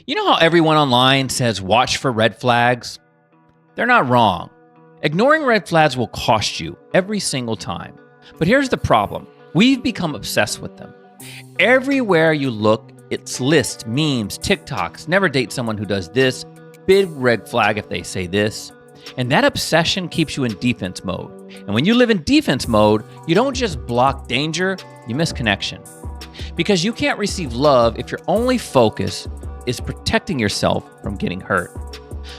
You know how everyone online says watch for red flags? They're not wrong. Ignoring red flags will cost you every single time. But here's the problem. We've become obsessed with them. Everywhere you look, it's lists, memes, TikToks, never date someone who does this, big red flag if they say this. And that obsession keeps you in defense mode. And when you live in defense mode, you don't just block danger, you miss connection. Because you can't receive love if your only focus is protecting yourself from getting hurt.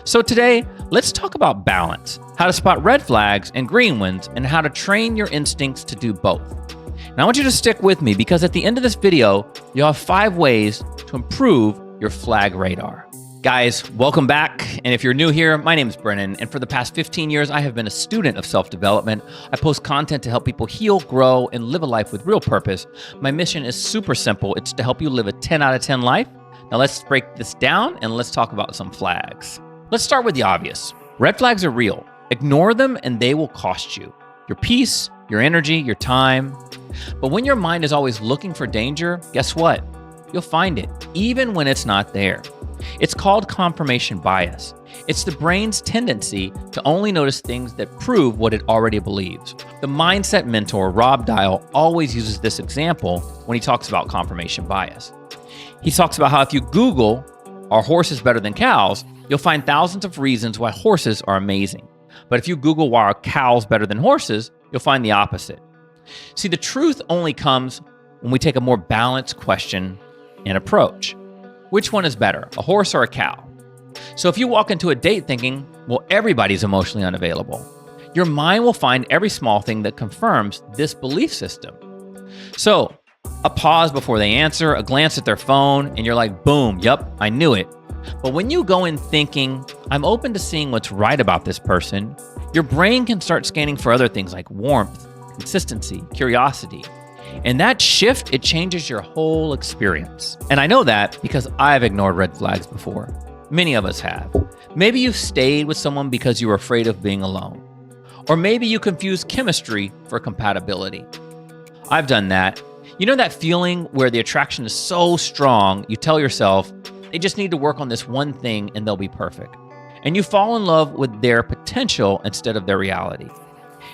So today, let's talk about balance, how to spot red flags and green ones, and how to train your instincts to do both. And I want you to stick with me because at the end of this video, you'll have 5 ways to improve your flag radar. Guys, welcome back. And if you're new here, my name is Brennan. And for the past 15 years, I have been a student of self-development. I post content to help people heal, grow, and live a life with real purpose. My mission is super simple. It's to help you live a 10 out of 10 life. Now let's break this down and let's talk about some flags. Let's start with the obvious. Red flags are real. Ignore them and they will cost you your peace, your energy, your time. But when your mind is always looking for danger, guess what? You'll find it, even when it's not there. It's called confirmation bias. It's the brain's tendency to only notice things that prove what it already believes. The mindset mentor, Rob Dial, always uses this example when he talks about confirmation bias. He talks about how if you Google, are horses better than cows, you'll find thousands of reasons why horses are amazing. But if you Google why are cows better than horses, you'll find the opposite. See, the truth only comes when we take a more balanced question and approach. Which one is better, a horse or a cow? So if you walk into a date thinking, well, everybody's emotionally unavailable, your mind will find every small thing that confirms this belief system. So a pause before they answer, a glance at their phone, and you're like, boom, yep, I knew it. But when you go in thinking, I'm open to seeing what's right about this person, your brain can start scanning for other things like warmth, consistency, curiosity. And that shift, it changes your whole experience. And I know that because I've ignored red flags before. Many of us have. Maybe you've stayed with someone because you were afraid of being alone. Or maybe you confused chemistry for compatibility. I've done that. You know that feeling where the attraction is so strong, you tell yourself, they just need to work on this one thing and they'll be perfect. And you fall in love with their potential instead of their reality.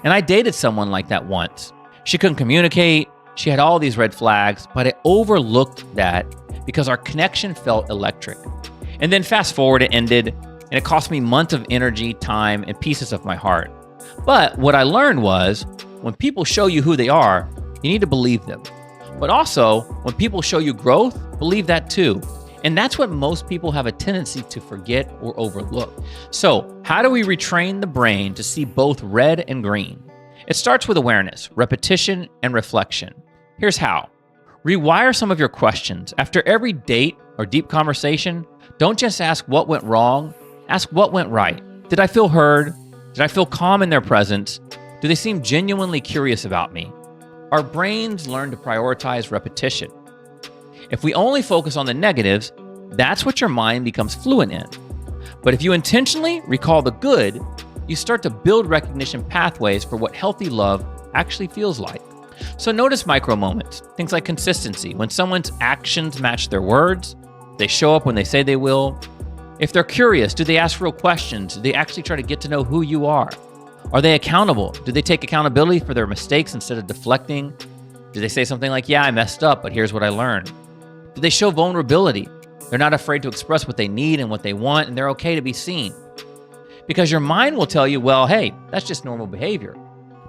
And I dated someone like that once. She couldn't communicate. She had all these red flags, but I overlooked that because our connection felt electric. And then fast forward, it ended, and it cost me months of energy, time, and pieces of my heart. But what I learned was, when people show you who they are, you need to believe them. But also, when people show you growth, believe that too. And that's what most people have a tendency to forget or overlook. So how do we retrain the brain to see both red and green? It starts with awareness, repetition, and reflection. Here's how. Rewire some of your questions. After every date or deep conversation, don't just ask what went wrong, ask what went right. Did I feel heard? Did I feel calm in their presence? Do they seem genuinely curious about me? Our brains learn to prioritize repetition. If we only focus on the negatives, that's what your mind becomes fluent in. But if you intentionally recall the good, you start to build recognition pathways for what healthy love actually feels like. So notice micro moments, things like consistency. When someone's actions match their words, they show up when they say they will. If they're curious, do they ask real questions? Do they actually try to get to know who you are? Are they accountable? Do they take accountability for their mistakes instead of deflecting? Do they say something like, yeah, I messed up, but here's what I learned? Do they show vulnerability? They're not afraid to express what they need and what they want, and they're okay to be seen. Because your mind will tell you, well, hey, that's just normal behavior.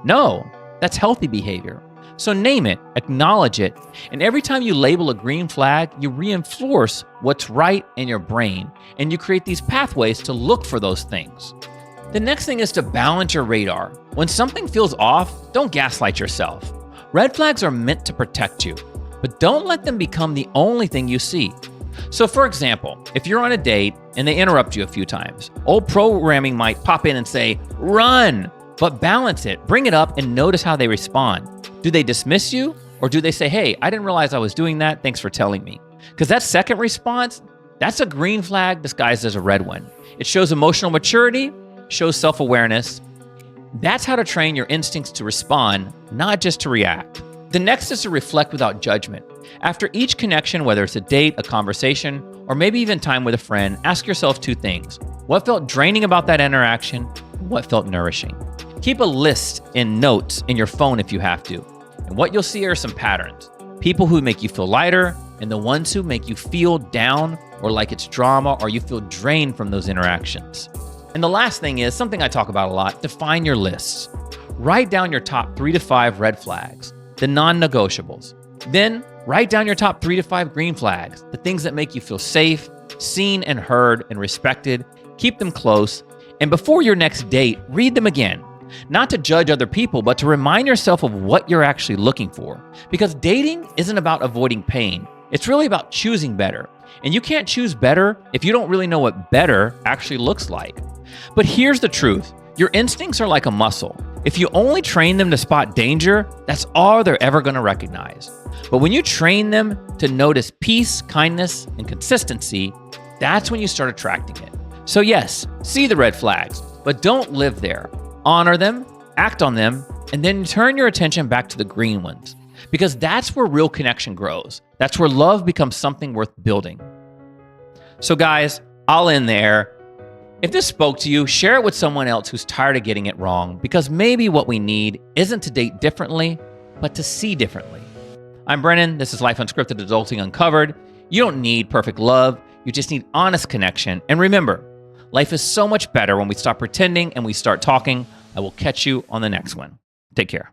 No, that's healthy behavior. So name it, acknowledge it, and every time you label a green flag, you reinforce what's right in your brain, and you create these pathways to look for those things. The next thing is to balance your radar. When something feels off, don't gaslight yourself. Red flags are meant to protect you, but don't let them become the only thing you see. So for example, if you're on a date and they interrupt you a few times, old programming might pop in and say, run, but balance it, bring it up and notice how they respond. Do they dismiss you or do they say, hey, I didn't realize I was doing that, thanks for telling me? Because that second response, that's a green flag disguised as a red one. It shows emotional maturity, shows self-awareness. That's how to train your instincts to respond, not just to react. The next is to reflect without judgment. After each connection, whether it's a date, a conversation, or maybe even time with a friend, ask yourself 2 things. What felt draining about that interaction? What felt nourishing? Keep a list in notes in your phone if you have to. And what you'll see are some patterns. People who make you feel lighter and the ones who make you feel down or like it's drama or you feel drained from those interactions. And the last thing is something I talk about a lot: define your lists. Write down your top 3 to 5 red flags, the non-negotiables. Then write down your top 3 to 5 green flags, the things that make you feel safe, seen and heard and respected. Keep them close. And before your next date, read them again. Not to judge other people, but to remind yourself of what you're actually looking for. Because dating isn't about avoiding pain. It's really about choosing better. And you can't choose better if you don't really know what better actually looks like. But here's the truth. Your instincts are like a muscle. If you only train them to spot danger, that's all they're ever going to recognize. But when you train them to notice peace, kindness, and consistency, that's when you start attracting it. So yes, see the red flags, but don't live there. Honor them, act on them, and then turn your attention back to the green ones. Because that's where real connection grows. That's where love becomes something worth building. So guys, I'll end there. If this spoke to you, share it with someone else who's tired of getting it wrong, because maybe what we need isn't to date differently, but to see differently. I'm Brennan. This is Life Unscripted, Adulting Uncovered. You don't need perfect love. You just need honest connection. And remember, life is so much better when we stop pretending and we start talking. I will catch you on the next one. Take care.